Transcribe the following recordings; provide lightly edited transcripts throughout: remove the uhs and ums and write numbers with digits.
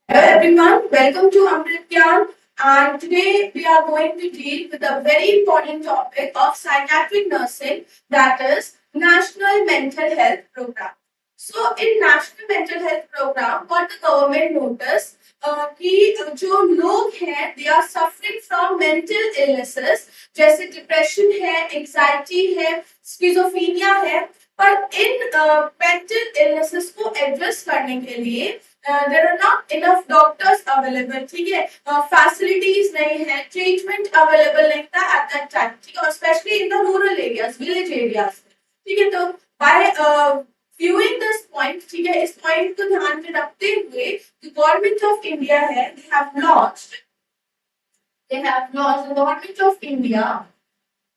Hello everyone, welcome to Amrit Gyan, and today we are going to deal with a very important topic of psychiatric nursing, that is National Mental Health Program. So in National Mental Health Program, what the government noticed कि जो लोग हैं they are suffering from mental illnesses जैसे depression है, anxiety है, schizophrenia है, पर इन मेंटल इलनेसेस को एड्रेस करने के लिए there are not enough doctors available, ठीक है, फैसिलिटीज नहीं है, ट्रीटमेंट अवेलेबल नहीं था एट दैट टाइम, ठीक है, और specially in the rural areas, village areas में, ठीक है। तो बाय व्यूइंग दिस पॉइंट, ठीक है, इस पॉइंट को ध्यान में रखते हुए द गवर्नमेंट ऑफ इंडिया है the government of India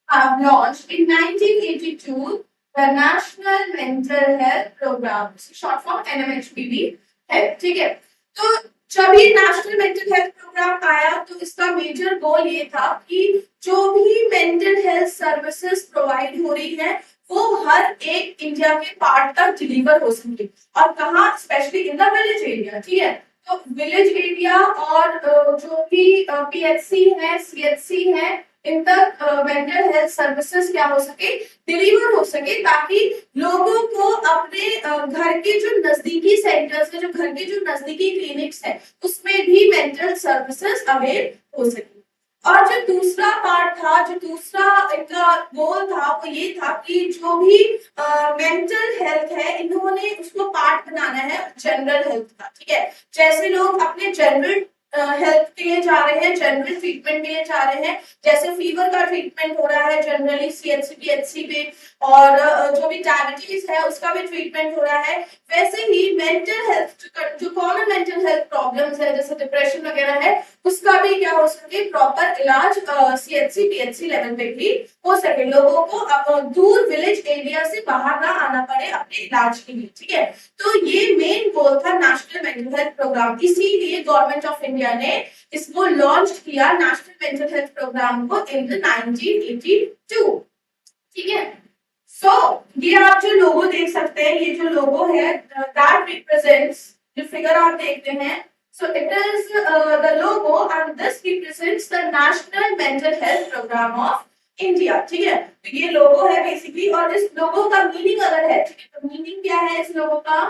have launched in 1982 the National Mental Health Program, short form NMHPV है, ठीक है। तो जब ये नेशनल मेंटल हेल्थ प्रोग्राम आया तो इसका मेजर गोल ये था कि जो भी मेंटल हेल्थ सर्विसेज प्रोवाइड हो रही है वो हर एक इंडिया के पार्ट तक डिलीवर हो सके, और कहाँ, specially in the village area, ठीक है। तो विलेज एरिया और जो भी पीएचसी है, सीएचसी है, इन तक मेंटल हेल्थ सर्विसेज क्या हो सके, डिलीवर हो सके, ताकि लोगों को अपने घर के जो नजदीकी सेंटर्स है, जो घर के जो नजदीकी क्लिनिक्स है, उसमें भी मेंटल सर्विसेज अवेल हो सके। और जो दूसरा पार्ट था, जो दूसरा इनका गोल था, वो ये था कि जो भी मेंटल हेल्थ है इन्होंने उसको पार्ट बनाना है जनरल हेल्थ का, ठीक है। जैसे लोग अपने जनरल हेल्थ के लिए जा रहे हैं, जनरल ट्रीटमेंट के लिए जा रहे हैं, जैसे फीवर का ट्रीटमेंट हो रहा है जनरली सीएचसी पीएचसी पे, और जो भी डायबिटीज है उसका भी ट्रीटमेंट हो रहा है, वैसे ही मेंटल हेल्थ, जो कॉमन मेंटल हेल्थ प्रॉब्लम्स है जैसे डिप्रेशन वगैरह है, उसका भी क्या हो सके, प्रॉपर इलाज सीएचसी पीएचसी लेवल पे भी हो सके, लोगों को दूर विलेज एरिया से बाहर ना आना पड़े अपने इलाज के लिए, ठीक है। तो ये मेन गोल था नेशनल मेंटल हेल्थ प्रोग्राम, इसीलिए गवर्नमेंट ऑफ इंडिया ने इसको लॉन्च किया, नेशनल मेंटल हेल्थ प्रोग्राम को, इन 1982, ठीक है। सो ये आप जो लोगो देख सकते हैं, ये जो लोगो है दैट रिप्रेजेंट्स, जो फिगर आप देखते हैं, so it is the logo and this represents the national mental health program of India, ठीक है। तो ये लोगो है बेसिकली, और इस लोगो का मीनिंग अगर है, ठीक है, तो मीनिंग क्या है इस लोगो का,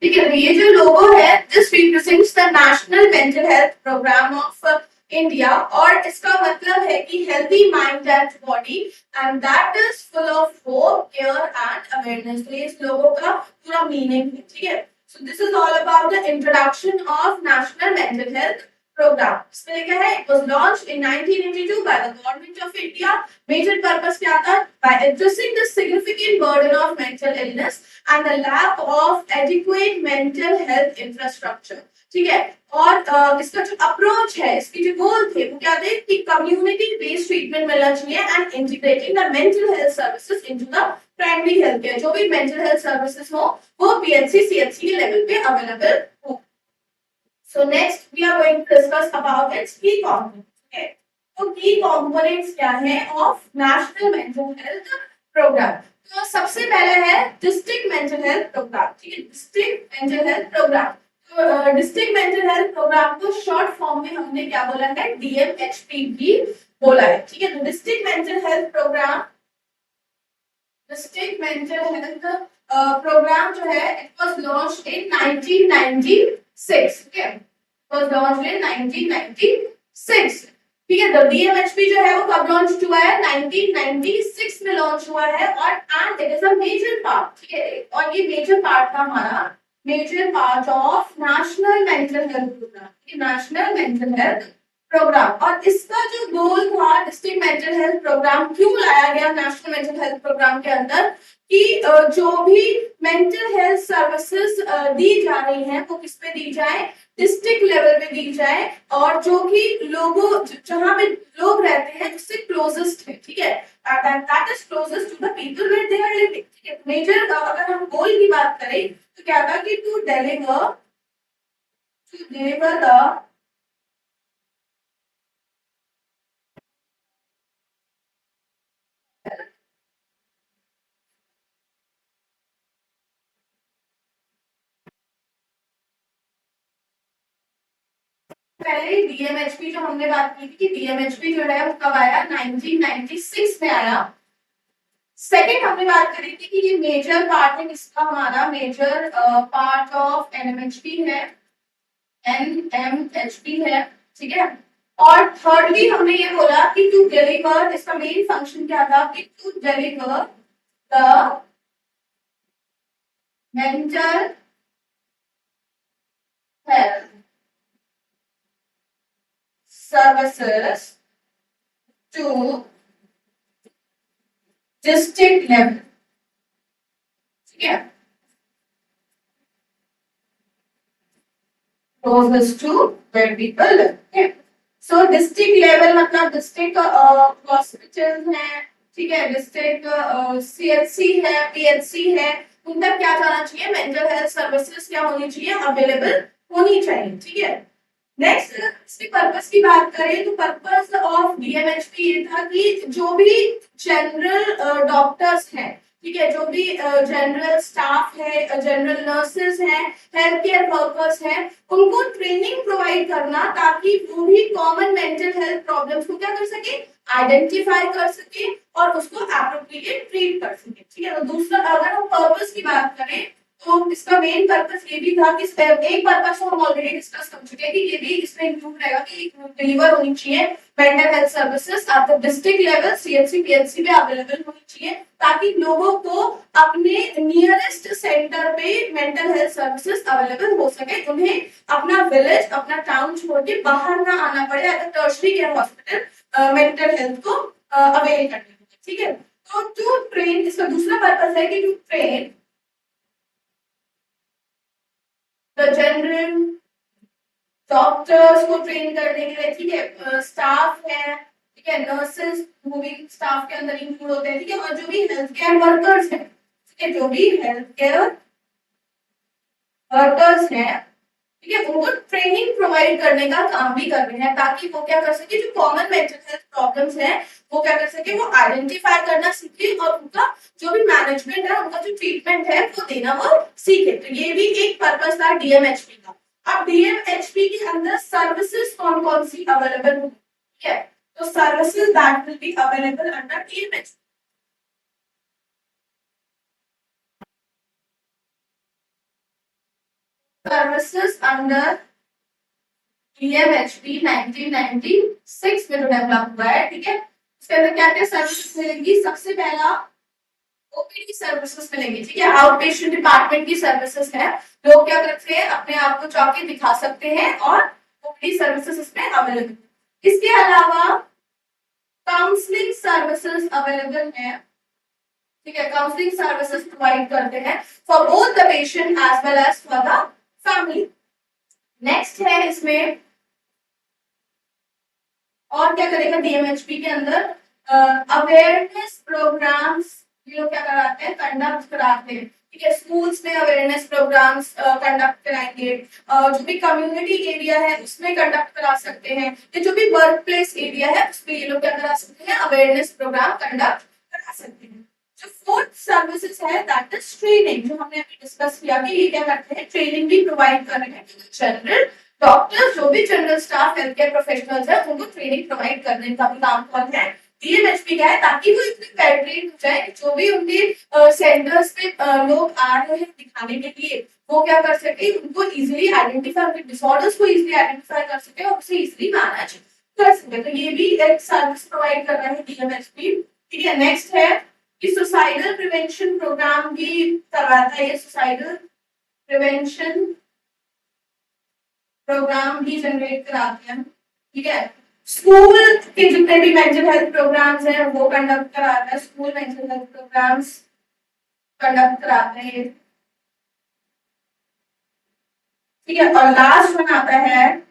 ठीक है। ये जो लोगो है this represents the national mental health programme of India, और इसका मतलब है कि healthy mind and body and that is full of hope, care and awareness. तो इस लोगो का पूरा मीनिंग है, ठीक है। So this is all about the introduction of national mental health programme. इसमें लिखा है it was launched in 1982 by the government of India. Major purpose क्या था, bye addressing the significant burden of mental illness and the lack of adequate mental health infrastructure, ठीक है। और इसका जो अप्रोच है, इसके जो गोल थे वो क्या थे कि कम्युनिटी बेस्ड ट्रीटमेंट मिलना चाहिए and integrating the mental health services into the primary health care, जो भी मेंटल हेल्थ सर्विसेज हो वो पीएचसी सीएचसी के लेवल पे अवेलेबल हो। So next we are going to discuss about its key components, okay. तो की कंपोनेंट्स क्या है of national mental health programme. तो सबसे पहला है डिस्ट्रिक्ट मेंटल हेल्थ प्रोग्राम, ठीक है, डिस्ट्रिक्ट मेंटल हेल्थ प्रोग्राम। तो डिस्ट्रिक्ट मेंटल हेल्थ प्रोग्राम को शॉर्ट फॉर्म में हमने क्या बोला है, डीएमएचपी बोला है, ठीक है। तो district mental health programme, district mental health programme जो है इट वाज लॉन्च्ड इन 1996, ठीक है, वाज लॉन्च्ड इन 1996, ठीक है। तो डीएमएचपी जो है वो कब लॉन्च हुआ है, 1996 में लॉन्च हुआ है, और and it is a major part, ठीक है, और ये मेजर पार्ट था हमारा, major part of national mental health programme, national mental health programme. और इसका जो गोल था डिस्ट्रिक्ट मेंटल हेल्थ प्रोग्राम क्यों लाया गया नेशनल मेंटल हेल्थ प्रोग्राम के अंदर कि जो भी मेंटल हेल्थ सर्विसेज दी जा रही हैं वो किस पे दी जाए, डिस्ट्रिक्ट लेवल पे दी जाए, और जो कि लोगों जहां पे लोग रहते हैं उससे क्लोजेस्ट है, ठीक है, that is closest to the people where they are living, ठीक है। मेजर अगर हम गोल की बात करें तो क्या था कि टू डिलीवर द पहले डीएमएचपी जो हमने बात की थी कि डीएमएचपी जो है वो कब आया, 1996 में आया। सेकंड हमने बात करी थी कि ये मेजर पार्ट है किसका, हमारा मेजर पार्ट ऑफ एनएमएचपी है, एनएमएचपी है, ठीक है। और थर्डली हमने ये बोला कि टू डिलीवर, इसका मेन फंक्शन क्या था कि to deliver the mental health services to district level, ठीक है, closest to where people live, okay? So district level मतलब डिस्ट्रिक्ट हॉस्पिटल हैं, ठीक है, डिस्ट्रिक्ट सीएचसी है, पीएचसी है, उन तक क्या जाना चाहिए, मेंटल हेल्थ सर्विसेज क्या होनी चाहिए, अवेलेबल होनी चाहिए, ठीक है। नेक्स्ट इसके पर्पस की बात करें तो पर्पस ऑफ डीएमएचपी ये था कि जो भी जनरल डॉक्टर्स हैं, ठीक है, जो भी जनरल स्टाफ है, जनरल नर्सेस हैं, हेल्थ केयर वर्कर्स हैं, उनको ट्रेनिंग प्रोवाइड करना ताकि वो भी कॉमन मेंटल हेल्थ प्रॉब्लम्स को क्या कर सके, आइडेंटिफाई कर सके और उसको एप्रोप्रिएट ट्रीट कर सके, ठीक है। तो दूसरा अगर हम पर्पस की बात करें तो इसका मेन पर्पस ये भी था कि एक पर्पस तो हम ऑलरेडी डिस्कस कर चुके हैं कि ये भी इसमें इंक्लूड रहेगा कि डिलीवर होनी चाहिए mental health services at the district level, CHC PHC पे अवेलेबल होनी चाहिए ताकि लोगों को अपने नियरेस्ट सेंटर पे मेंटल हेल्थ सर्विसेज अवेलेबल हो सके, उन्हें अपना विलेज अपना टाउन छोड़ के बाहर ना आना पड़े at the tertiary care hospital mental health को अवेल करने के लिए, ठीक है। तो टू ट्रेन, इसका दूसरा पर्पस है कि to train the general doctors को ट्रेन करने के लिए, ठीक है, स्टाफ है, ठीक है, नर्सेस वो भी स्टाफ के अंदर इंक्लूड होते हैं, ठीक है, और जो भी हेल्थ केयर वर्कर्स हैं, ठीक है, जो भी हेल्थ केयर वर्कर्स हैं, ठीक है, उनको ट्रेनिंग प्रोवाइड करने का काम भी कर रहे हैं ताकि वो क्या कर सके, जो कॉमन मेंटल हेल्थ प्रॉब्लम्स हैं वो क्या कर सके, वो आइडेंटिफाई करना सीखे और उनका जो भी मैनेजमेंट है, उनका जो ट्रीटमेंट है वो देना वो सीखे। तो ये भी एक पर्पस था डीएमएचपी का। अब डीएमएचपी के अंदर सर्विसेज कौन कौन सी अवेलेबल होगी, ठीक है, तो services that will be available under DMHP, services under DMHP 1996 में जो डेवलप हुआ है, ठीक है। उसके अंदर क्या क्या सर्विसेज मिलेंगी, सबसे पहला ओपीडी सर्विसेज मिलेंगी, ठीक है, आउट पेशेंट डिपार्टमेंट की सर्विसेज है, लोग क्या करते हैं अपने आप को जाके दिखा सकते हैं और ओपीडी सर्विसेज इसमें अवेलेबल। इसके अलावा काउंसलिंग सर्विसेज अवेलेबल है, ठीक है, काउंसलिंग सर्विसेज प्रोवाइड करते हैं for both the patient as well as for the family. Next है इसमें और क्या करेगा डीएमएचपी के अंदर, अवेयरनेस प्रोग्राम्स ये लोग क्या कराते हैं, कंडक्ट कराते हैं, ठीक है, स्कूल्स में अवेयरनेस प्रोग्राम्स कंडक्ट कराएंगे, जो भी कम्युनिटी एरिया है उसमें कंडक्ट करा सकते हैं, ये जो भी वर्क प्लेस एरिया है उसमें ये लोग क्या करा सकते हैं, अवेयरनेस प्रोग्राम कंडक्ट करा सकते हैं। जो फोर्थ सर्विसेज है दैट इज ट्रेनिंग, जो हमने अभी डिस्कस किया कि ये क्या करते हैं, ट्रेनिंग भी प्रोवाइड कर रहे हैं जनरल डॉक्टर्स, जो भी general staff health care professionals है उनको ट्रेनिंग प्रोवाइड करने का भी काम कौन है, डीएमएचपी का है, ताकि वो इतने वेल ट्रेन्ड हो जाए जो भी उनके सेंटर्स पे लोग आ रहे हैं दिखाने के लिए वो क्या कर सके, उनको इजीली आइडेंटिफाई, उनके डिसऑर्डर्स को इजीली आइडेंटिफाई कर सके और उसे इजीली मैनेज कर सके। तो ये भी एक सर्विस प्रोवाइड कर रहा है डीएमएचपी, ठीक है। नेक्स्ट है कि सुसाइडल प्रिवेंशन प्रोग्राम भी करवाता है, ये सुसाइडल प्रिवेंशन प्रोग्राम भी जनरेट कराते हैं, ठीक है। स्कूल के जितने भी मेंटल हेल्थ प्रोग्राम्स हैं वो कंडक्ट कराता है, school mental health programmes conduct कराते हैं। ठीक है, और लास्ट वन आता है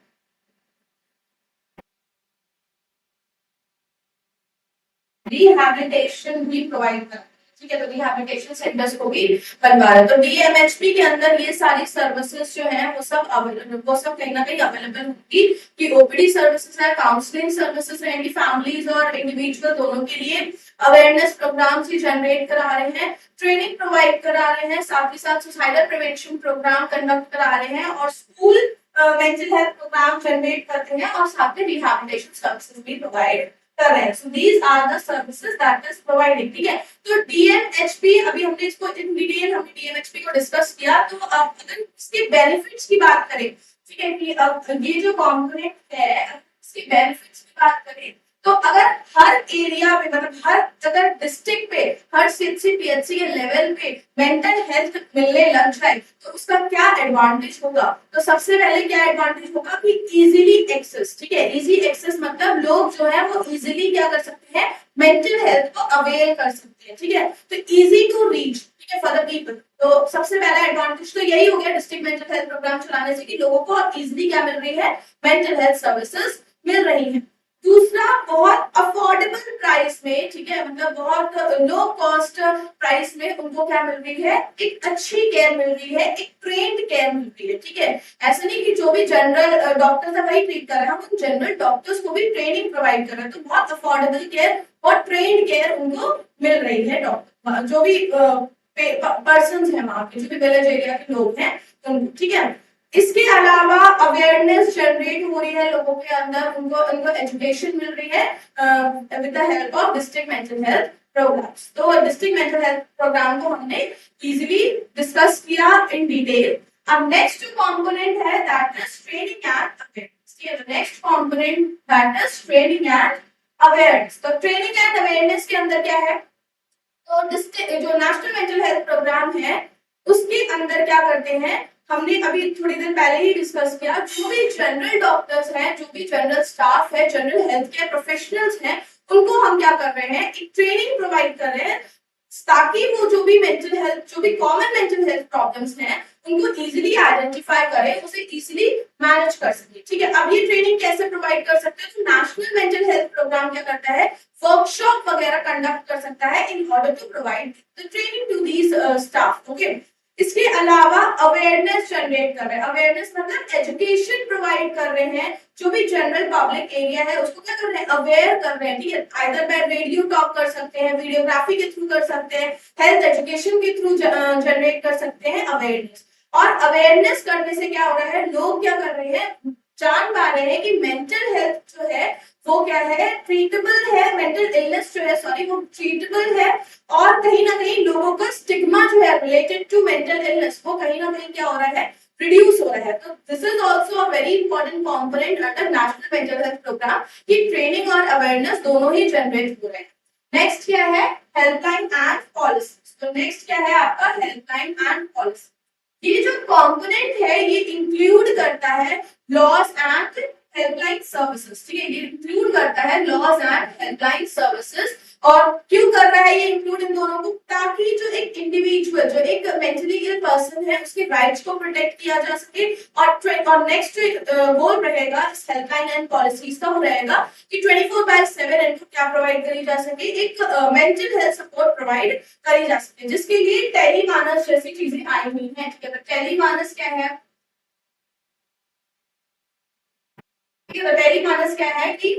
रिहैबिलिटेशन भी प्रोवाइड करता है। ठीक है, तो रिहैबिलिटेशन सेंटर्स को भी बनवा रहा है। तो डीएमएचपी के अंदर ये सारी सर्विसेज जो है वो सब कहीं ना कहीं अवेलेबल होगी कि ओपीडी सर्विसेज है, काउंसलिंग सर्विसेज रहेंगी फैमिलीज और इंडिविजुअल दोनों के लिए, अवेयरनेस प्रोग्राम्स ही जनरेट करा रहे हैं, ट्रेनिंग प्रोवाइड करा रहे हैं, साथ ही साथ सुसाइडल प्रिवेंशन प्रोग्राम कंडक्ट करा रहे हैं और school mental health programme generate करते हैं और साथ में रिहैबिलिटेशन सर्विसेज भी प्रोवाइड कर रहे हैं। So these are the services that is providing. ठीक है, तो डीएमएचपी अभी हमने इसको इन डिटेल हमने डीएमएचपी को डिस्कस किया। तो अब अगर इसके बेनिफिट्स की बात करें, ठीक है, कि अब ये जो कंपोनेंट है इसके बेनिफिट्स की बात करें, तो अगर हर एरिया में मतलब हर अगर डिस्ट्रिक्ट पे हर सीएचसी के लेवल पे मेंटल हेल्थ मिलने लग जाए तो उसका क्या एडवांटेज होगा। तो सबसे पहले क्या एडवांटेज होगा कि इजीली एक्सेस। ठीक है, इजी एक्सेस मतलब लोग जो है वो इजीली क्या कर सकते हैं, मेंटल हेल्थ को अवेयर कर सकते हैं। ठीक है, तो इजी टू रीच, ठीक है, फॉर द पीपल। तो सबसे पहला एडवांटेज तो यही हो गया डिस्ट्रिक्ट मेंटल हेल्थ प्रोग्राम चलाने से कि लोगों को इजीली क्या मिल रही है, मेंटल हेल्थ सर्विसेज मिल रही है। दूसरा, बहुत अफोर्डेबल प्राइस में, ठीक है, मतलब बहुत लो कॉस्ट प्राइस में उनको क्या मिल रही है, एक अच्छी केयर मिल रही है, एक ट्रेन्ड केयर मिल रही है। ठीक है, ऐसा नहीं कि जो भी जनरल डॉक्टर्स है वही ट्रीट कर रहे हैं, हम उन जनरल डॉक्टर्स को भी ट्रेनिंग प्रोवाइड कर रहे हैं। तो बहुत अफोर्डेबल केयर और ट्रेन्ड केयर उनको मिल रही है, डॉक्टर जो भी पर्सन है वहां के, जो भी विलेज एरिया के लोग हैं। ठीक है, इसके अलावा अवेयरनेस जनरेट हो रही है लोगों के अंदर, उनको उनको एजुकेशन मिल रही है with the help of district mental health programmes. तो डिस्ट्रिक्ट मेंटल हेल्थ प्रोग्राम को हमने इजीली डिस्कस किया इन डिटेल। अब नेक्स्ट जो कंपोनेंट है that is training and awareness. ठीक है, तो next component that is training and awareness. तो ट्रेनिंग एंड अवेयरनेस के अंदर क्या है, तो जो नेशनल मेंटल हेल्थ प्रोग्राम है उसके अंदर क्या करते हैं, हमने अभी थोड़ी देर पहले ही डिस्कस किया, जो भी जनरल डॉक्टर्स हैं, जो भी जनरल स्टाफ है, जनरल हेल्थ केयर प्रोफेशनल्स हैं, उनको हम क्या कर रहे हैं, एक ट्रेनिंग प्रोवाइड कर रहे हैं ताकि वो जो भी मेंटल हेल्थ, जो भी कॉमन मेंटल हेल्थ प्रॉब्लम्स हैं उनको इजीली आइडेंटिफाई करें, उसे इजीली मैनेज कर सके। ठीक है, अब ये ट्रेनिंग कैसे प्रोवाइड कर सकते हैं, तो नेशनल मेंटल हेल्थ प्रोग्राम क्या करता है, वर्कशॉप वगैरह कंडक्ट कर सकता है in order to provide the training to these staff. Okay, इसके अलावा अवेयरनेस जनरेट कर रहे हैं, अवेयरनेस मतलब एजुकेशन प्रोवाइड कर रहे हैं, जो भी जनरल पब्लिक एरिया है उसको क्या कर रहे हैं, अवेयर कर रहे हैं। ठीक है, आइदर बाय रेडियो टॉक कर सकते हैं, वीडियोग्राफी के थ्रू कर सकते हैं, हेल्थ एजुकेशन के थ्रू जनरेट कर सकते हैं अवेयरनेस। और अवेयरनेस करने से क्या हो रहा है, लोग क्या कर रहे हैं, जान पा रहे हैं कि मेंटल हेल्थ जो है वो क्या है, ट्रीटेबल है, मेंटल इलनेस जो है सॉरी वो ट्रीटेबल है। और कहीं ना कहीं लोगों का स्टिग्मा जो है रिलेटेड टू मेंटल इलनेस वो कहीं ना कहीं क्या हो रहा है, रिड्यूस हो रहा है। तो this is also a very important component under national mental health programme कि ट्रेनिंग और अवेयरनेस दोनों ही जनरेट हो रहे हैं। नेक्स्ट क्या है, हेल्पलाइन एंड पॉलिसी। तो नेक्स्ट क्या है आपका, हेल्पलाइन एंड पॉलिसी। ये जो कंपोनेंट है ये इंक्लूड करता है लॉस एंड हेल्पलाइन सर्विसेज। ठीक है, ये इंक्लूड करता है लॉस एंड हेल्पलाइन सर्विसेज। और क्यों कर रहा है ये इंक्लूड इन दोनों को, ताकि जो एक इंडिविजुअल, जो एक मेंटली इल पर्सन है उसके राइट्स को प्रोटेक्ट किया जा सके। और नेक्स्ट गोल रहेगा इस हेल्पलाइन एंड पॉलिसीज का, वो रहेगा कि 24/7 इनको क्या प्रोवाइड करी जा सके, एक मेंटल हेल्थ सपोर्ट प्रोवाइड करी जा सके, जिसके लिए टेलीमानस जैसी चीजें आई हुई हैं। ठीक है, तो टेलीमानस क्या है, ठीक है, तो टेलीमानस क्या है कि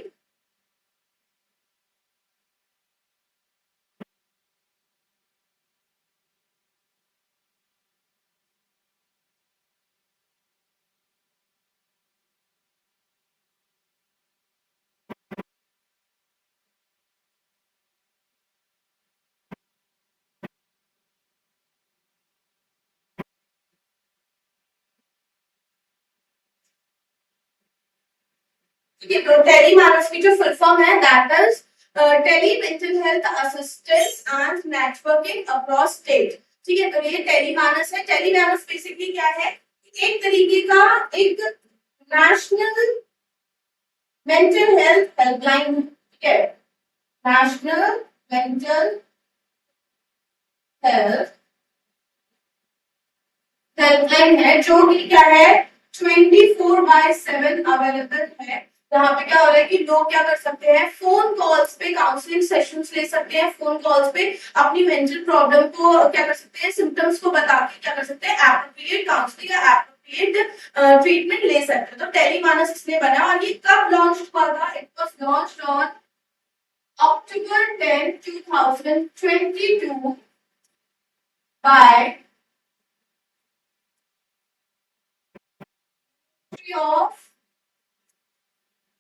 ठीक है, तो टेलीमानस की जो फुल फॉर्म है that is tele mental health assistance and networking across state. ठीक है, तो ये टेलीमानस है। टेलीमानस बेसिकली क्या है, एक तरीके का एक नेशनल मेंटल हेल्थ हेल्पलाइन, ठीक है, नेशनल मेंटल हेल्थ हेल्पलाइन है जो कि क्या है 24/7 अवेलेबल है। यहाँ पे क्या हो रहा है कि लोग क्या कर सकते हैं, फोन कॉल्स पे काउंसलिंग सेशंस ले सकते हैं, फोन कॉल्स पे अपनी मेंटल प्रॉब्लम को क्या कर सकते हैं, सिम्टम्स को बता के क्या कर सकते हैं, एप्रोप्रिएट काउंसलिंग या एप्रोप्रिएट ट्रीटमेंट ले सकते हैं। तो टेलीमानस इसलिए बना और ये कब लॉन्च हुआ था? It was launched on October 10, 2022 by Ministry of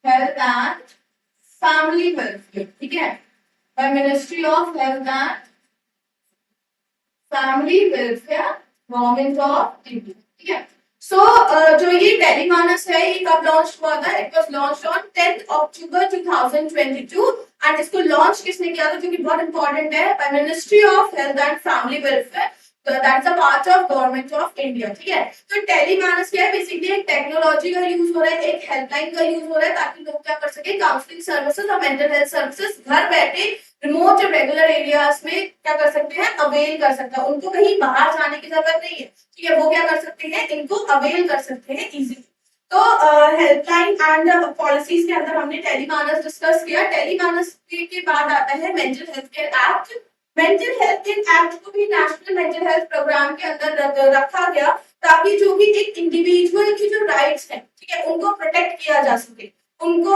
Health and Family Welfare, ठीक है, by Ministry of Health and Family Welfare, Government of India, ठीक है। सो जो ये टेलीमानस है ये कब लॉन्च हुआ था? It was launched on 10 October 2022 and इसको लॉन्च किसने किया था, जो कि बहुत इंपॉर्टेंट है, by ministry of health and family welfare, that's a part of government of India, ठीक है। तो टेलीमानस क्या है, बेसिकली एक टेक्नोलॉजी का यूज हो रहा है, एक हेल्पलाइन का यूज हो रहा है ताकि लोग क्या कर सके, काउंसलिंग सर्विसेज और मेंटल हेल्थ सर्विसेज घर बैठे रिमोट और रेगुलर एरियाज में क्या कर सकते हैं, अवेल कर सकते हैं। उनको कहीं बाहर जाने की जरूरत नहीं है, ठीक है, वो क्या कर सकते हैं, इनको अवेल कर सकते हैं इजीली। तो हेल्पलाइन एंड पॉलिसीज के अंदर हमने टेलीमानस डिस्कस किया। टेलीमानस के बाद आता है mental health care act. Mental health care act को भी नेशनल मेंटल हेल्थ प्रोग्राम के अंदर रखा गया ताकि जो भी एक इंडिविजुअल की जो राइट्स हैं, ठीक है, उनको प्रोटेक्ट किया जा सके, उनको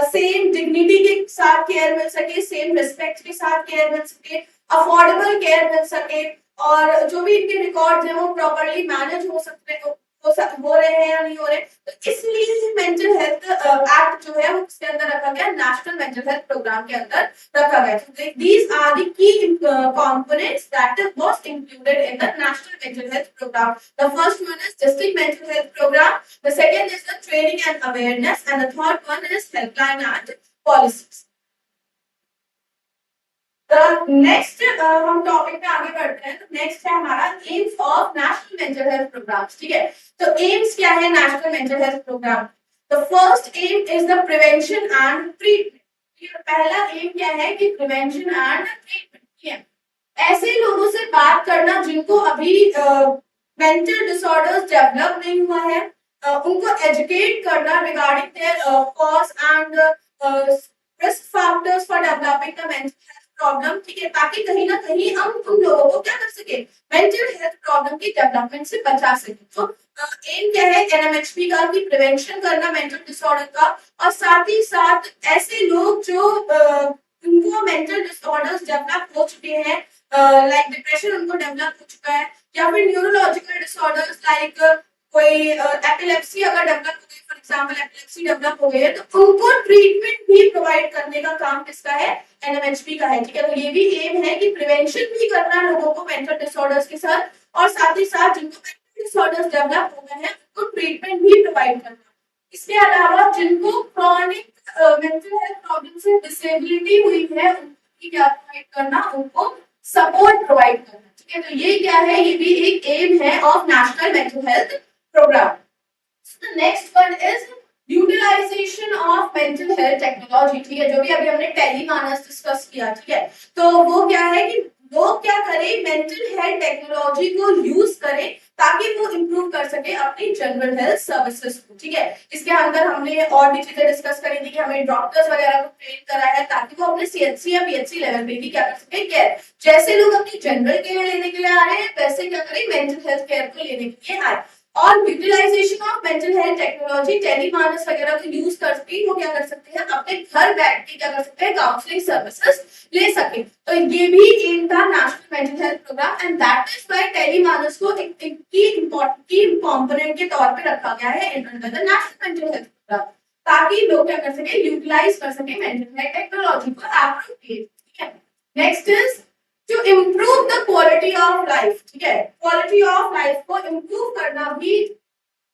सेम डिग्निटी के साथ केयर मिल सके, सेम रिस्पेक्ट के साथ केयर मिल सके, अफोर्डेबल केयर मिल सके और जो भी इनके रिकॉर्ड है वो प्रॉपर्ली मैनेज हो सकते हो रहे हैं या नहीं हो रहे। तो इसलिए मेंटल हेल्थ एक्ट जो है वो उसके अंदर रखा गया, नेशनल मेंटल हेल्थ प्रोग्राम के अंदर रखा गया। So these are the key components that was included in the national mental health program. The first one is district mental health program, the second is the training and awareness, and the third one is helpline and policies. Next हम topic पे आगे बढ़ते हैं। तो next है हमारा aims of national mental health programmes, ठीक है। तो एम्स क्या है national mental health programme? The first aim is the prevention and treatment. पहला एम क्या है कि प्रिवेंशन एंड ट्रीटमेंट, ठीक है। ऐसे लोगों से बात करना जिनको अभी मेंटल डिसऑर्डर्स डेवलप नहीं हुआ है, उनको एजुकेट करना regarding their cause and risk factors for developing the mental problem, ठीक है, ताकि कहीं ना कहीं हम उन लोगों को क्या कर सके, मेंटल हेल्थ प्रॉब्लम की डेवलपमेंट से बचा सके। तो एम क्या है एनएमएचपी का, कि प्रिवेंशन करना मेंटल डिसऑर्डर का, और साथ ही साथ ऐसे लोग जो उनको मेंटल डिसऑर्डर्स डेवलप हो चुके हैं, लाइक डिप्रेशन उनको डेवलप हो चुका है, या फिर न्यूरोलॉजिकल डिसऑर्डर्स लाइक कोई एपिलेप्सी अगर डेवलप हो गई, फॉर एग्जांपल एपिलेप्सी डेवलप हो गई है, तो उनको ट्रीटमेंट भी प्रोवाइड करने का काम किसका है, एनएमएचपी का है, ठीक है। तो ये भी एम है कि प्रिवेंशन भी करना लोगों को मेंटल डिसऑर्डर्स के साथ, और साथ ही साथ जिनको मेंटल डिसऑर्डर्स डेवलप हो गए हैं उनको ट्रीटमेंट भी प्रोवाइड करना। इसके अलावा जिनको क्रॉनिक मेंटल हेल्थ प्रॉब्लम से डिसेबिलिटी हुई है उनकी क्या प्रोवाइड करना, उनको सपोर्ट प्रोवाइड करना, ठीक है। तो ये क्या है, ये भी एक एम है of national mental health programme. The next one is utilization of mental health technology, ठीक है, जो भी अभी हमने टेलीमानस डिस्कस किया, ठीक है। तो वो क्या है कि लोग क्या करें, मेंटल हेल्थ टेक्नोलॉजी को यूज करें ताकि वो इम्प्रूव कर सके अपनी जनरल हेल्थ सर्विसेज को, ठीक है। इसके अंदर हमने और भी चीजें डिस्कस करी थी कि हमें डॉक्टर्स वगैरह को ट्रेन करा है ताकि वो अपने सीएचसी या पीएचसी लेवल पे भी क्या कर सके, केयर, जैसे लोग अपनी जनरल केयर लेने के लिए आ रहे हैं वैसे क्या करें, मेंटल हेल्थ केयर को लेने के लिए आए। और utilisation of mental health technology Tele MANAS वगैरह को यूज करके वो क्या कर सकते हैं, अपने घर बैठ के क्या कर सकते हैं, काउंसलिंग सर्विसेज ले सके। तो ये भी एम था national mental health programme, and that is why Tele MANAS को एक की कंपोनेंट के तौर पे रखा गया है under the national mental health programme, ताकि लोग क्या कर सके, यूटिलाइज कर सके मेंटल हेल्थ टेक्नोलॉजी को एप्रोप्रिएट, ठीक है। Next is to improve the quality of life, ठीक है। क्वालिटी ऑफ लाइफ को इम्प्रूव करना भी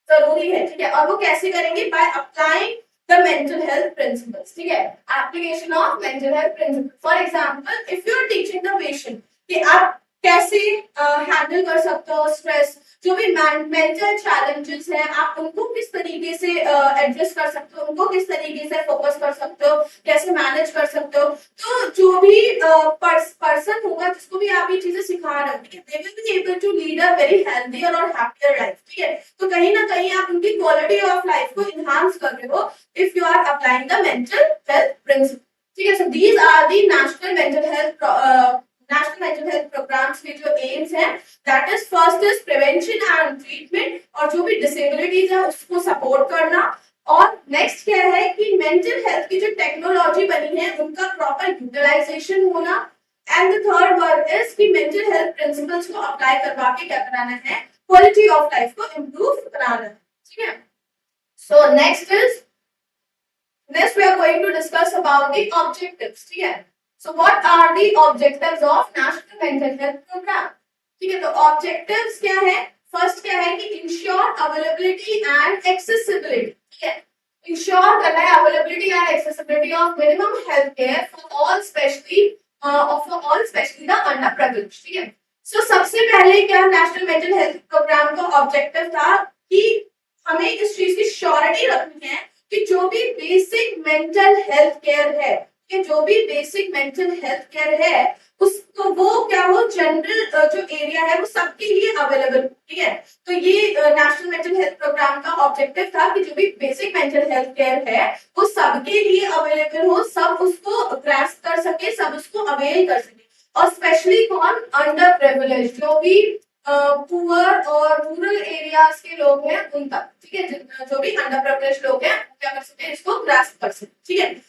जरूरी है, ठीक है। और वो कैसे करेंगे, by applying the mental health principles, ठीक है, application of mental health principle. For example if you are teaching the patient कि आप कैसे हैंडल कर सकते हो स्ट्रेस, जो भी मेंटल चैलेंजेस हैं आप उनको किस तरीके से एड्रेस कर सकते हो, उनको किस तरीके से फोकस कर सकते हो, कैसे मैनेज कर सकते हो। तो जो भी पर्सन होगा जिसको भी आप ये चीजें सिखा रहे हो, they will be able to lead a very healthier और हैप्पियर लाइफ। ठीक है, तो कहीं ना कहीं आप उनकी क्वालिटी ऑफ लाइफ को इनहांस कर रहे हो if you are applying the mental health principle. ठीक है, so these are the national mental health programmes के जो एम्स हैं, that is first is prevention and treatment, और जो भी डिसेबिलिटीज है उसको सपोर्ट करना। और नेक्स्ट क्या है कि मेंटल हेल्थ की जो टेक्नोलॉजी बनी है उनका प्रॉपर यूटिलाइजेशन होना। And the third word is कि मेंटल हेल्थ प्रिंसिपल्स को अप्लाई करवा के क्या कराना है, क्वालिटी ऑफ लाइफ को इम्प्रूव कराना है। ठीक है, सो next we are going to discuss about the objectives. ठीक है, so what are the objectives of national mental health program? ठीक है, तो objectives क्या है, फर्स्ट क्या है कि ensure availability and accessibility। ठीक है, ensure करना है availability and accessibility of minimum health care for all, especially the underprivileged। ठीक है, so सबसे पहले क्या नेशनल मेंटल हेल्थ प्रोग्राम का ऑब्जेक्टिव था कि हमें इस चीज की श्योरिटी रखनी है कि जो भी बेसिक मेंटल हेल्थ केयर है, कि जो भी बेसिक मेंटल हेल्थ केयर है उसको वो क्या हो, जनरल जो एरिया है वो सबके लिए अवेलेबल। ठीक है, तो ये नेशनल मेंटल हेल्थ प्रोग्राम का ऑब्जेक्टिव था कि जो भी बेसिक मेंटल हेल्थ केयर है वो सबके लिए अवेलेबल हो, सब उसको ग्रास्प कर सके, सब उसको अवेल कर सके। और स्पेशली कौन, अंडर प्रिविलेज, जो भी पुअर और रूरल एरियाज के लोग हैं उन तक। ठीक है, जो भी अंडर प्रिविलेज लोग हैं क्या कर सकते हैं, इसको ग्रास्प कर सकते हैं। ठीक है,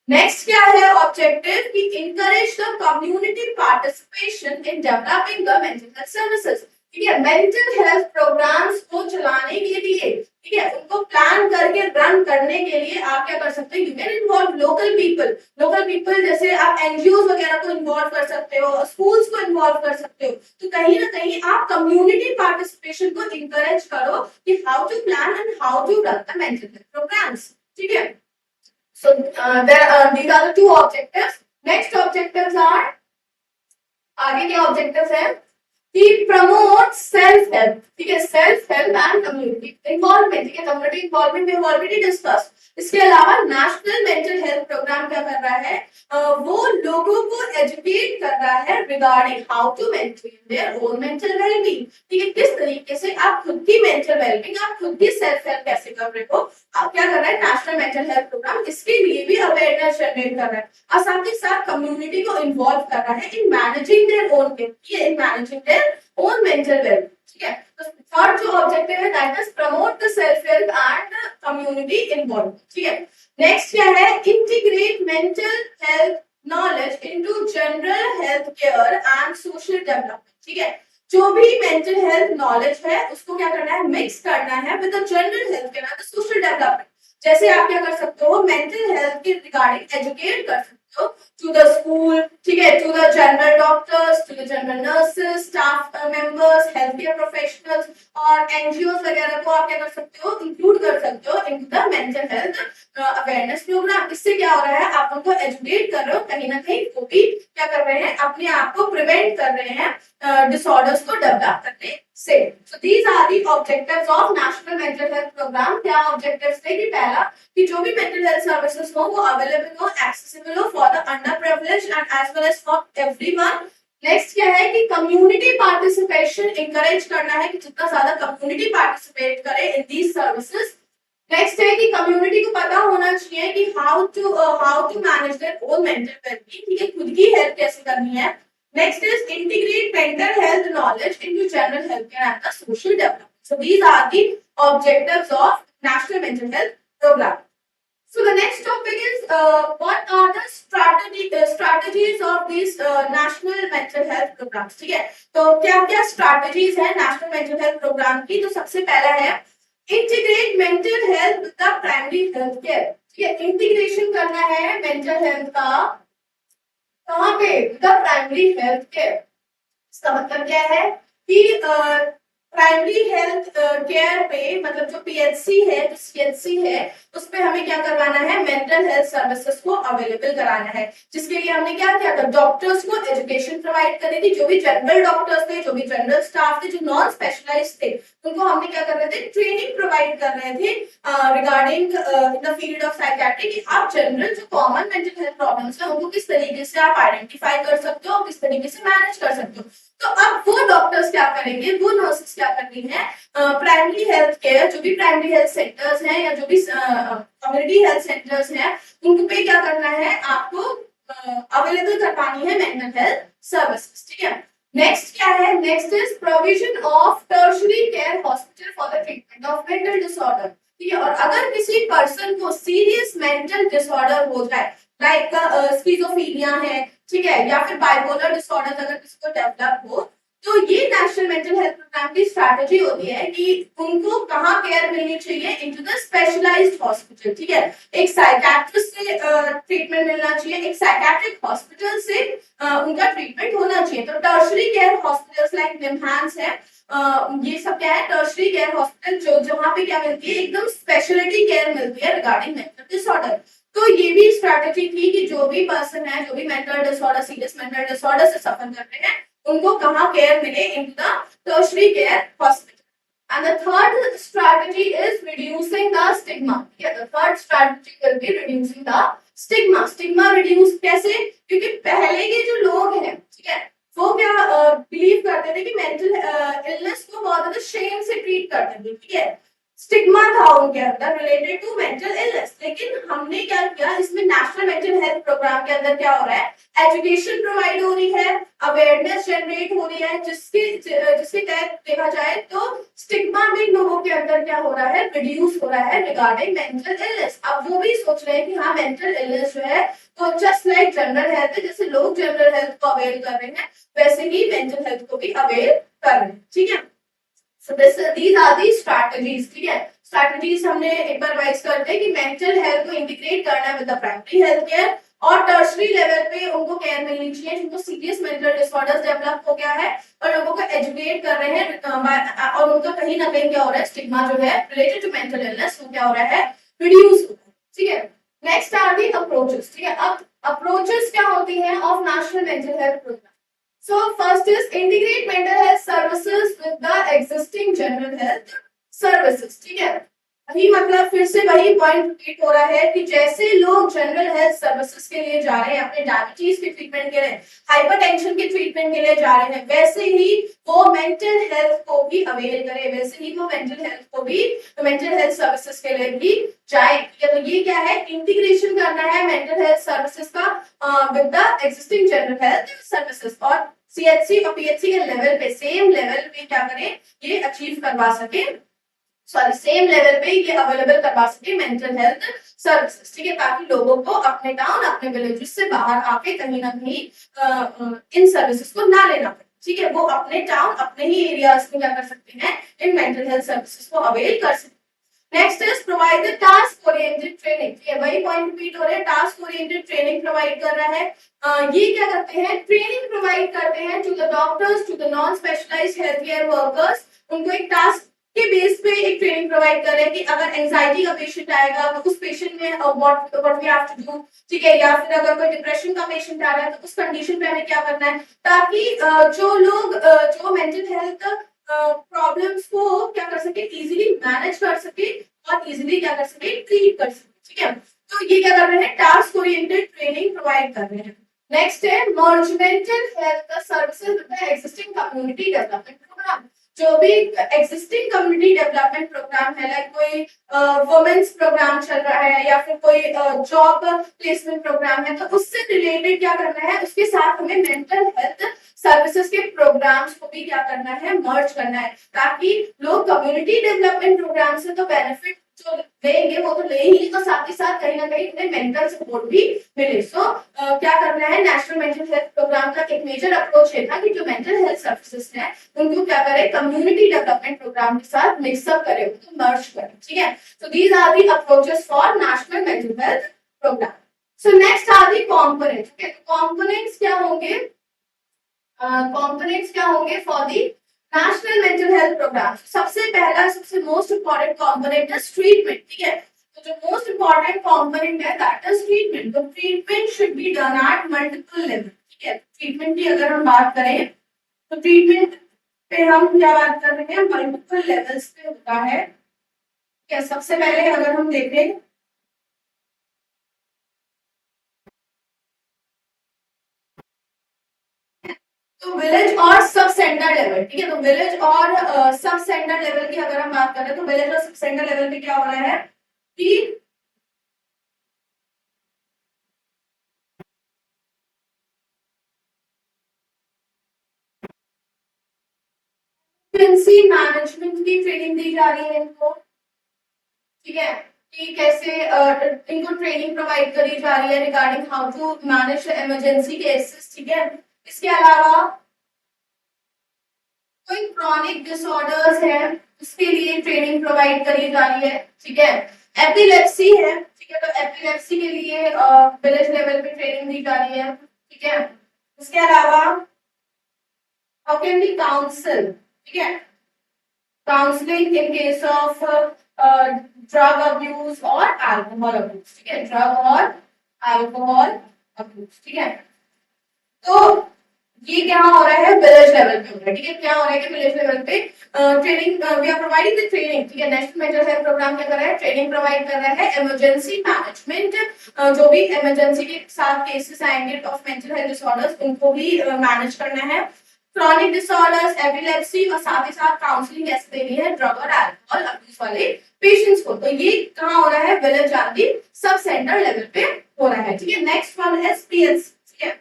नेक्स्ट क्या है ऑब्जेक्टिव कि encourage the community participation in developing the mental health services. ठीक है, मेंटल हेल्थ प्रोग्राम्स को चलाने के लिए, ठीक है, उनको प्लान करके रन करने के लिए आप क्या कर सकते हैं, you can involve local people, जैसे आप एनजीओ वगैरह को इन्वॉल्व कर सकते हो, स्कूल्स को इन्वॉल्व कर सकते हो। तो कहीं ना कहीं आप कम्युनिटी पार्टिसिपेशन को इंकरेज करो कि how to plan and how to run the mental health programmes. ठीक है, so these are the two objectives. Next objectives are, आगे के ऑब्जेक्टिव्स हैं कि प्रमोट सेल्फ हेल्प। ठीक है, self help and community involvement. ठीक है, कम्युनिटी इन्वॉल्वमेंट में ऑलरेडी डिस्कस। इसके अलावा नेशनल मेंटल हेल्थ प्रोग्राम क्या कर रहा है, वो लोगों को एजुकेट कर रहा है regarding how to maintain their own mental wellbeing. ठीक है, किस तरीके से आप खुद की मेंटल वेलबींग, आप खुद की सेल्फ हेल्प कैसे कर रहे हो, आप क्या कर रहा है नेशनल मेंटल हेल्थ प्रोग्राम इसके लिए भी अवेयरनेस जनरेट कर रहा है, और साथ ही साथ कम्युनिटी को इन्वॉल्व कर रहा है in managing their own care, in managing there own mental wellbeing. ठीक है, तो थर्ड जो ऑब्जेक्टिव है that is promote the self help and community involvement. ठीक है, नेक्स्ट क्या है, integrate mental health knowledge into general health care and social development. ठीक है, जो भी मेंटल हेल्थ नॉलेज है उसको क्या करना है, मिक्स करना है with the general health care and social development. जैसे आप क्या कर सकते हो, मेंटल हेल्थ के रिगार्डिंग एजुकेट कर सकते हो टू द स्कूल, ठीक है, to the general doctors, to the general nurses, staff members, health care professionals और एनजीओ वगैरह को आप क्या कर सकते हो, इंक्लूड कर सकते हो in the mental health awareness programme. इससे क्या हो रहा है, आप उनको एजुकेट कर रहे हो, कहीं ना कहीं वो भी क्या कर रहे हैं, अपने आप को प्रिवेंट कर रहे हैं डिसऑर्डर्स को डेवलप करने से। So these are the objectives of National Mental Health Program। क्या ऑब्जेक्टिव्स थे कि पहला कि जो भी मेंटल हेल्थ सर्विसेज हो वो अवेलेबल हो, एक्सेसिबल हो for the underprivileged and as well as for everyone. Next क्या है कि कम्युनिटी पार्टिसिपेशन इंकरेज करना है कि जितना ज्यादा कम्युनिटी पार्टिसिपेट करे इन दीज सर्विसेज। नेक्स्ट है कि कम्युनिटी को पता होना चाहिए कि how to manage their own mental wellbeing. ठीक है, खुद की हेल्थ कैसे करनी है। Next is integrate mental health knowledge into general healthcare and the social development. So these are the objectives of National Mental Health Program. So the next topic is what are the strategies of these National Mental Health Programs। ठीक है, तो क्या क्या strategies है National Mental Health Program की। तो सबसे पहला है integrate mental health with the primary health care। ठीक है, इंटीग्रेशन करना है मेंटल हेल्थ का कहाँ पे, द प्राइमरी हेल्थ केयर। इसका मतलब क्या है कि प्राइमरी हेल्थ केयर पे, मतलब जो पीएचसी है, जो सीएचसी है, उस पे हमें क्या करवाना है, मेंटल हेल्थ सर्विसेज को अवेलेबल कराना है, जिसके लिए हमने क्या किया था, डॉक्टर्स को एजुकेशन प्रोवाइड करी थी, जो भी जनरल डॉक्टर्स थे, जो भी जनरल स्टाफ थे, जो नॉन स्पेशलाइज्ड थे, उनको हमने क्या कर रहे थे, ट्रेनिंग प्रोवाइड कर रहे थे regarding in the field of psychiatry, कि आप जनरल जो कॉमन मेंटल हेल्थ प्रॉब्लम्स है उनको किस तरीके से आप आइडेंटिफाई कर सकते हो, किस तरीके से मैनेज कर सकते हो। तो अब वो डॉक्टर्स क्या करेंगे, वो नर्सेस क्या करनी है, प्राइमरी हेल्थ केयर, जो भी प्राइमरी हेल्थ सेंटर्स हैं या जो भी कम्युनिटी हेल्थ सेंटर्स हैं, उन पे क्या करना है, आपको अवेलेबल करवानी है मेंटल हेल्थ सर्विसेज। ठीक है, नेक्स्ट क्या है, next is provision of tertiary care hospital for the treatment of mental disorder. ठीक है, और अगर किसी पर्सन को सीरियस मेंटल डिसऑर्डर हो जाए, लाइक स्किज़ोफ्रेनिया है, ठीक है, या फिर बाइपोलर डिसऑर्डर अगर किसी को डेवलप हो, तो ये नेशनल मेंटल हेल्थ प्रोग्राम की स्ट्रैटेजी होती है कि उनको कहाँ केयर मिलनी चाहिए, इनटू द स्पेशलाइज्ड हॉस्पिटल। ठीक है, एक साइकियाट्रिस्ट से ट्रीटमेंट मिलना चाहिए, एक साइकियाट्रिक हॉस्पिटल से उनका ट्रीटमेंट होना चाहिए। तो टर्शियरी केयर हॉस्पिटल्स लाइक निम्हांस है, ये सब क्या है, टर्शियरी केयर हॉस्पिटल, जो जहाँ पे क्या मिलती है, एकदम स्पेशलिटी केयर मिलती है रिगार्डिंग मेंटल डिसऑर्डर। तो ये भी स्ट्रैटेजी थी कि जो भी पर्सन है, जो भी mental disorder, serious mental disorder से सफर कर रहे हैं, उनको कहाँ केयर मिले, in the tertiary care hospital. And the third strategy is reducing the stigma. Yeah, the third strategy will be reducing the stigma. Stigma reduce कैसे? क्योंकि पहले के जो लोग हैं, ठीक है, वो क्या बिलीव करते थे कि मेंटल इलनेस को बहुत ज्यादा शेम से ट्रीट करते थे, ठीक है, स्टिग्मा था उनके अंदर रिलेटेड टू मेंटल इलनेस। लेकिन हमने क्या किया, इसमें नेशनल मेंटल हेल्थ प्रोग्राम के अंदर क्या हो रहा है, एजुकेशन प्रोवाइड हो रही है, अवेयरनेस जनरेट हो रही है, जिसके तहत देखा जाए तो स्टिग्मा भी लोगों के अंदर क्या हो रहा है, रिड्यूस हो रहा है रिगार्डिंग मेंटल इलनेस। अब वो भी सोच रहे हैं कि हाँ, मेंटल इलनेस जो है तो जस्ट लाइक जनरल हेल्थ है, जैसे लोग जनरल हेल्थ को अवेयर कर रहे हैं, वैसे ही मेंटल हेल्थ को भी अवेयर कर रहे हैं। ठीक है, so these are the strategies। ठीक है, स्ट्रैटेजीज हमने एक बार वाइज करते हैं कि मेंटल हेल्थ को इंटीग्रेट करना है with the primary health care, और टर्शियरी लेवल पे उनको केयर मिलनी चाहिए जिनको सीरियस मेंटल डिसऑर्डर्स डेवलप हो गया है, और लोगों को एजुकेट कर रहे हैं, और उनका कहीं ना कहीं क्या हो रहा है, स्टिग्मा जो है रिलेटेड टू मेंटल इलनेस वो क्या हो रहा है, रिड्यूस हो रहा है। ठीक है, नेक्स्ट आर दी अप्रोचेस। ठीक है, अब अप्रोचेस क्या होती हैं of national mental health programme. So first is integrate mental health services with the existing general health services। ठीक है, वही मतलब फिर से वही पॉइंट रिपीट हो रहा है कि जैसे लोग जनरल हेल्थ सर्विसेज के लिए जा रहे हैं, अपने डायबिटीज के ट्रीटमेंट के लिए, हाइपरटेंशन के ट्रीटमेंट के लिए जा रहे हैं, वैसे ही वो मेंटल हेल्थ को भी अवेयर करें, वैसे ही वो मेंटल हेल्थ को भी, मेंटल हेल्थ सर्विसेज के लिए भी जाए। तो ये क्या है, इंटीग्रेशन करना है मेंटल हेल्थ सर्विसेज का with the existing general health services, और सीएचसी और पीएचसी के लेवल पे, सेम लेवल पे क्या करें, ये अचीव करवा सके, सॉरी सेम लेवल पे ये अवेलेबल करवा सके मेंटल हेल्थ सर्विसेज। ठीक है, ताकि लोगों को अपने टाउन, अपने विलेजेस से बाहर आके कहीं ना कहीं इन सर्विसेज को ना लेना पड़े। ठीक है, वो अपने टाउन, अपने ही एरियाज में क्या कर सकते हैं, इन मेंटल हेल्थ सर्विसेज को अवेल कर सकते हैं। Next is provide the task oriented training. ठीक है, वही पॉइंट रिपीट हो रहे हैं, टास्क ओरिएंटेड ट्रेनिंग प्रोवाइड कर रहा है। ये क्या करते हैं, ट्रेनिंग प्रोवाइड करते हैं to the doctors, to the non specialised health care workers. उनको एक टास्क के बेस पे एक ट्रेनिंग प्रोवाइड कर रहे हैं कि अगर एंजाइटी का पेशेंट आएगा तो उस पेशेंट में what we have to do. ठीक है, या फिर अगर कोई डिप्रेशन का पेशेंट आ रहा है तो उस कंडीशन पे हमें क्या करना है, ताकि जो लोग जो मेंटल हेल्थ प्रॉब्लम्स को क्या कर सके, इजीली मैनेज कर सके और इजीली क्या कर सके, ट्रीट कर सके। ठीक है, तो ये क्या कर रहे हैं, टास्क ओरिएंटेड ट्रेनिंग प्रोवाइड कर रहे हैं। नेक्स्ट है merge mental health services with the existing community development program. जो भी एग्जिस्टिंग कम्युनिटी डेवलपमेंट प्रोग्राम है, लाइक कोई वुमेन्स प्रोग्राम चल रहा है या फिर कोई जॉब प्लेसमेंट प्रोग्राम है, तो उससे रिलेटेड क्या करना है, उसके साथ हमें मेंटल हेल्थ सर्विसेज के प्रोग्राम्स को भी क्या करना है, मर्ज करना है, ताकि लोग कम्युनिटी डेवलपमेंट प्रोग्राम से तो बेनिफिट जो लेंगे वो तो ले ही, तो साथ ही साथ कहीं ना कहीं उन्हें मेंटल सपोर्ट भी मिले। सो क्या करना है, नेशनल मेंटल हेल्थ प्रोग्राम का एक मेजर अप्रोच है था कि जो मेंटल हेल्थ सर्विसेज है उनको क्या करें, कम्युनिटी डेवलपमेंट प्रोग्राम के साथ मिक्सअप करें, उनको मर्ज करें। ठीक है, so these are the approaches for national mental health programme. So next are the components. Okay, components क्या होंगे, कंपोनेंट्स क्या होंगे for the national mental health programme, सबसे पहला सबसे मोस्ट इंपॉर्टेंट कंपोनेंट है ट्रीटमेंट, ठीक है। तो जो मोस्ट इंपॉर्टेंट कंपोनेंट है दैट इज ट्रीटमेंट। तो treatment should be done at multiple level, ठीक है। ट्रीटमेंट की अगर हम बात करें तो ट्रीटमेंट पे हम क्या बात कर रहे हैं, मल्टीपल लेवल्स पे होता है। क्या सबसे पहले अगर हम देखें तो विलेज और सब सेंटर लेवल, ठीक है। तो विलेज और सब सेंटर लेवल की अगर हम बात करें तो विलेज और सब सेंटर लेवल पे क्या हो रहा है कि इमरजेंसी मैनेजमेंट की ट्रेनिंग दी जा रही है इनको, ठीक है। कि कैसे इनको ट्रेनिंग प्रोवाइड करी जा रही है regarding how to manage emergency cases, ठीक है। इसके अलावा कोई क्रॉनिक डिसऑर्डर्स है उसके लिए ट्रेनिंग प्रोवाइड करी जा रही है, ठीक है। एपिलेप्सी है, ठीक है। तो एपिलेप्सी के लिए विलेज लेवल पे ट्रेनिंग दी जा रही है, ठीक है। इसके अलावा हाउ कैन बी काउंसिल, ठीक है, counselling in case of drug abuse और अल्कोहल अब्यूज, ठीक है। ड्रग और अल्कोहल अब्यूज, ठीक है। तो ये क्या हो रहा है विलेज लेवल पे हो रहा है, ठीक है। क्या हो रहा है कि विलेज लेवल पे training we are providing the training, ठीक है। नेशनल मेंटल हेल्थ प्रोग्राम क्या कर रहा है, ट्रेनिंग प्रोवाइड कर रहा है इमरजेंसी मैनेजमेंट, जो भी इमरजेंसी के साथ केसेस आएंगे ऑफ मेंटल हेल्थ डिसऑर्डर्स उनको भी मैनेज करना है। क्रॉनिक डिसऑर्डर्स, एपिलेप्सी और साथ ही साथ काउंसलिंग कैसे देनी है ड्रग और अल्कोहल अब्यूज वाले पेशेंट्स को। तो ये कहाँ हो रहा है विलेज आदि सब सेंटर लेवल पे हो रहा है, ठीक है। नेक्स्ट वन है पीएच, ठीक है।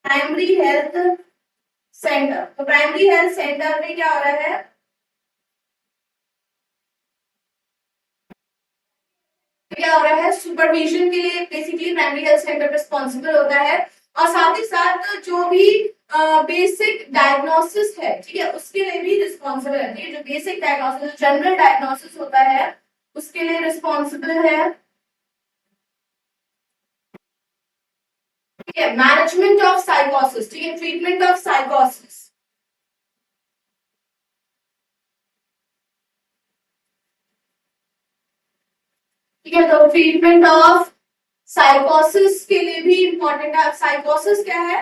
Primary health centre. तो प्राइमरी हेल्थ सेंटर में क्या हो रहा है, क्या हो रहा है सुपरविजन के लिए basically primary health centre responsible होता है। और साथ ही साथ जो भी बेसिक डायग्नोसिस है, ठीक है, उसके लिए भी रिस्पॉन्सिबल है, ठीक है। जो बेसिक डायग्नोसिस जनरल डायग्नोसिस होता है उसके लिए रिस्पॉन्सिबल है, ठीक है। मैनेजमेंट ऑफ साइकोसिस, ठीक है, ट्रीटमेंट ऑफ साइकोसिस, ठीक है। तो ट्रीटमेंट ऑफ साइकोसिस के लिए भी इंपॉर्टेंट है। साइकोसिस क्या है,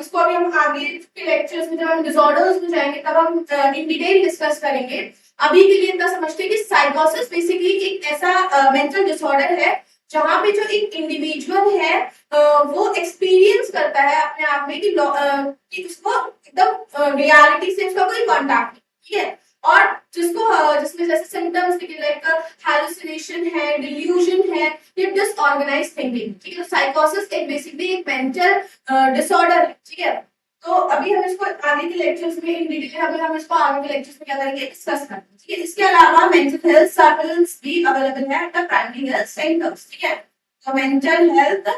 इसको अभी हम आगे के लेक्चर्स में जब हम डिसऑर्डर्स में जाएंगे तब हम इन डिटेल डिस्कस करेंगे। अभी के लिए इतना समझते हैं कि साइकोसिस बेसिकली एक ऐसा मेंटल डिसऑर्डर है जहां पे जो एक इंडिविजुअल है वो एक्सपीरियंस करता है अपने आप में कि उसको एकदम रियलिटी से उसका कोई कांटेक्ट नहीं, ठीक है। और जिसमें जैसे सिम्टम्स दिखे लाइक हैलुसिनेशन है, डिल्यूजन है, ये डिसऑर्गेनाइज्ड थिंकिंग, ठीक है। तो साइकोसिस एक बेसिकली एक मेंटल डिसऑर्डर है, ठीक है। तो अभी हम इसको आगे के लेक्चर्स में इन डिटेल हम इसको आगे के लेक्चर्स में क्या करेंगे डिस्कस करेंगे, ठीक है। इसके अलावा मेंटल हेल्थ सर्विलेंस भी अवेलेबल है at the primary health centres, ठीक है। तो मेंटल हेल्थ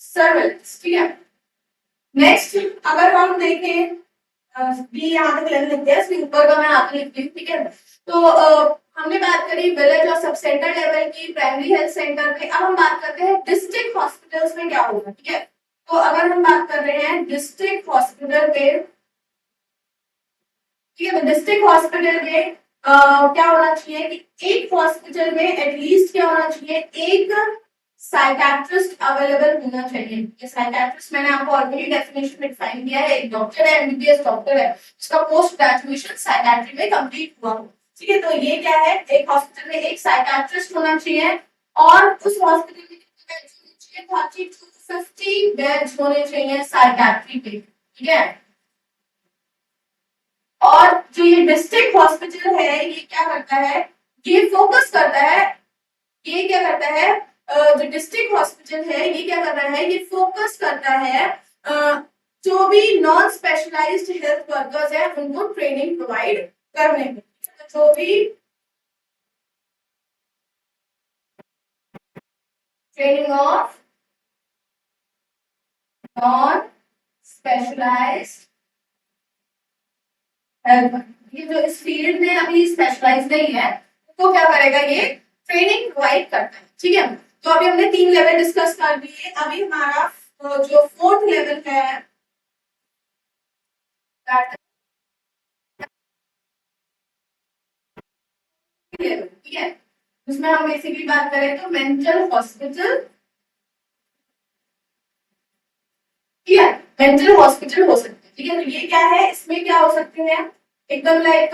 सर्विलेंस, ठीक है। नेक्स्ट अगर हम देखें बी यहाँ तक लेवल लिख दिया, इसके ऊपर का मैं आगे लिखती हूँ, ठीक है। तो हमने बात करी विलेज और सब सेंटर लेवल की प्राइमरी हेल्थ सेंटर में। अब हम बात करते हैं डिस्ट्रिक्ट हॉस्पिटल्स में क्या होगा, ठीक है। तो अगर हम बात कर रहे हैं डिस्ट्रिक्ट हॉस्पिटल में, ठीक है, तो डिस्ट्रिक्ट हॉस्पिटल में क्या होना चाहिए कि एक हॉस्पिटल में एटलीस्ट क्या होना चाहिए, एक साइकियाट्रिस्ट अवेलेबल होना चाहिए। ये साइकियाट्रिस्ट मैंने आपको ऑलरेडी डेफिनेशन में डिफाइन किया है, एक डॉक्टर है, एमबीबीएस डॉक्टर है, उसका पोस्ट ग्रेजुएशन साइकियाट्री में कंप्लीट हुआ हो, ठीक है। तो ये क्या है, एक हॉस्पिटल में एक साइकियाट्रिस्ट होना चाहिए और उस हॉस्पिटल में कितने बेड्स होने चाहिए, 30 to 50 बेड्स होने चाहिए साइकियाट्री के, ठीक है। और जो ये डिस्ट्रिक्ट हॉस्पिटल है ये क्या करता है, ये फोकस करता है, ये क्या करता है जो डिस्ट्रिक्ट हॉस्पिटल है ये क्या कर रहा है, ये फोकस करता है जो भी नॉन स्पेशलाइज्ड हेल्थ वर्कर्स है उनको ट्रेनिंग प्रोवाइड करने में। जो भी training of non specialised health, ये जो इस फील्ड में अभी स्पेशलाइज नहीं है को क्या करेगा, ये ट्रेनिंग प्रोवाइड करता है। ठीक है, तो अभी हमने 3 लेवल डिस्कस कर दिए। अभी हमारा जो 4th लेवल है लेवल, ठीक है, उसमें हम बेसिकली बात करें तो मेंटल हॉस्पिटल, ठीक है, मेंटल हॉस्पिटल हो सकते हैं। ठीक है, तो ये क्या है, इसमें क्या हो सकते हैं, एकदम लाइक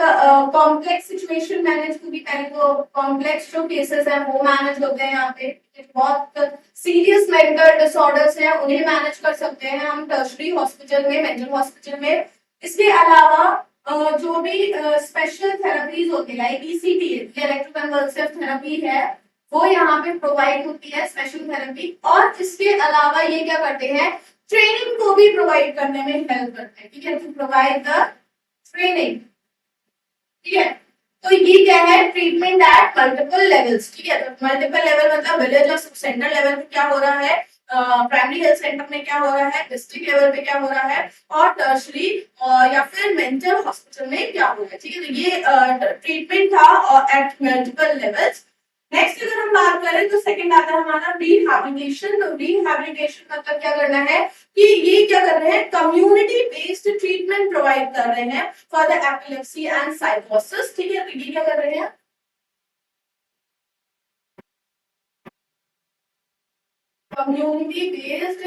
कॉम्प्लेक्स सिचुएशन मैनेज होगी। पहले तो कॉम्प्लेक्स जो केसेस हैं वो मैनेज होते हैं यहाँ पे। बहुत सीरियस मेंटल डिसऑर्डर्स हैं उन्हें मैनेज कर सकते हैं हम टर्शरी हॉस्पिटल में, मेंटल हॉस्पिटल में। इसके अलावा जो भी स्पेशल थेरेपीज होती है लाइक ईसीटी, इलेक्ट्रोकन्वल्सिव थेरेपी है, वो यहाँ पे प्रोवाइड होती है, स्पेशल थेरेपी। और इसके अलावा ये क्या करते हैं, ट्रेनिंग को भी प्रोवाइड करने में हेल्प करते हैं। ठीक है, टू प्रोवाइड द ट्रेनिंग। ठीक है, तो ये क्या है, ट्रीटमेंट एट मल्टीपल लेवल्स। ठीक है, तो मल्टीपल लेवल मतलब विलेज और सब सेंटर लेवल पे क्या हो रहा है, प्राइमरी हेल्थ सेंटर में क्या हो रहा है, डिस्ट्रिक्ट लेवल पे क्या हो रहा है, और टर्शरी या फिर मेंटल हॉस्पिटल में क्या हो रहा है। ठीक है, तो ये ट्रीटमेंट था एट मल्टीपल लेवल्स। नेक्स्ट अगर हम बात करें तो सेकंड आता है हमारा रिहैबिलिटेशन। तो रिहैबिलिटेशन मतलब क्या करना है कि ये क्या कर रहे हैं, कम्युनिटी बेस्ड ट्रीटमेंट प्रोवाइड कर रहे हैं फॉर द एपिलेप्सी एंड साइकोसिस। ठीक है, तो ये क्या कर रहे हैं, कम्युनिटी बेस्ड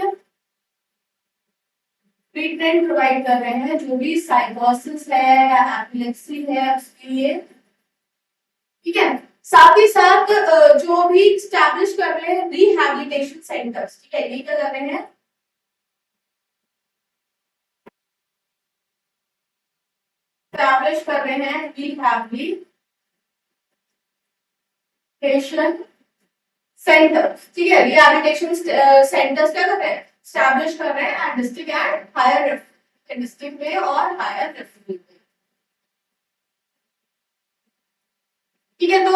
ट्रीटमेंट प्रोवाइड कर रहे हैं जो भी साइकोसिस है या एपिलेप्सी है उसके लिए। ठीक है, साथ ही साथ जो भी स्टैब्लिश कर रहे हैं रिहैबिलिटेशन सेंटर्स। ठीक है, ये क्या कर रहे हैं, स्टैब्लिश कर रहे हैं रिहैबिलिटेशन सेंटर्स। ठीक है, रिहैबिलिटेशन सेंटर्स क्या कर रहे हैं, स्टैब्लिश कर रहे हैं at district and higher district में और हायर रेफरल में। ठीक है, तो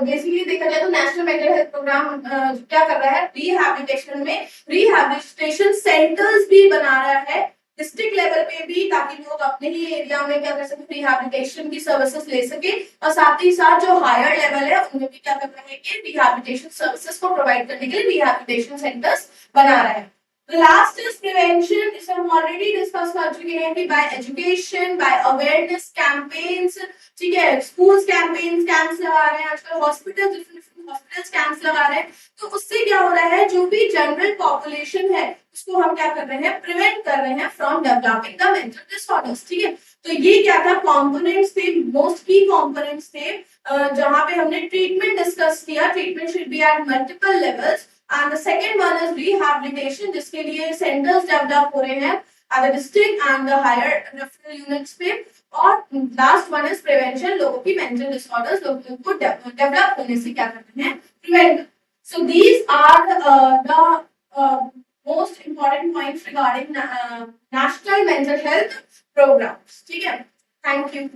बेसिकली देखा जाए तो नेशनल मेंटल हेल्थ प्रोग्राम क्या कर रहा है, रिहैबिलिटेशन में रिहैबिलिटेशन सेंटर्स भी बना रहा है डिस्ट्रिक्ट लेवल पे भी, ताकि लोग अपने ही एरिया में क्या कर सके, रिहैबिलिटेशन की सर्विसेज ले सके। और साथ ही साथ जो हायर लेवल है उनमें भी क्या कर रहे हैं कि रिहैबिलिटेशन सर्विसेज को प्रोवाइड करने के लिए रिहैबिलिटेशन सेंटर्स बना रहा है। The last is prevention. इसे हम ऑलरेडी डिस्कस कर चुके हैं कि by education, by awareness campaigns, ठीक है, स्कूल्स कैंपेन्स कैंप्स लगा रहे हैं आजकल, हॉस्पिटल डिफरेंट हॉस्पिटल्स कैंप्स लगा रहे हैं। तो उससे क्या हो रहा है, जो भी जनरल पॉपुलेशन है उसको हम क्या कर रहे हैं, प्रिवेंट कर रहे हैं from developing the mental disorders. ठीक है, तो ये क्या था, कंपोनेंट्स थे, मोस्ट की कंपोनेंट्स थे जहां पे हमने ट्रीटमेंट डिस्कस किया। Treatment should be at multiple levels and the second one is rehabilitation, जिसके लिए सेंटर्स डेवलप हो रहे हैं at the district and the higher referral units पे। और लास्ट वन इज प्रिवेंशन, लोगों की मेंटल डिसऑर्डर्स लोगों को डेवलप होने से क्या करते हैं, prevent. So these are the most important points regarding national mental health programmes. ठीक है, थैंक यू।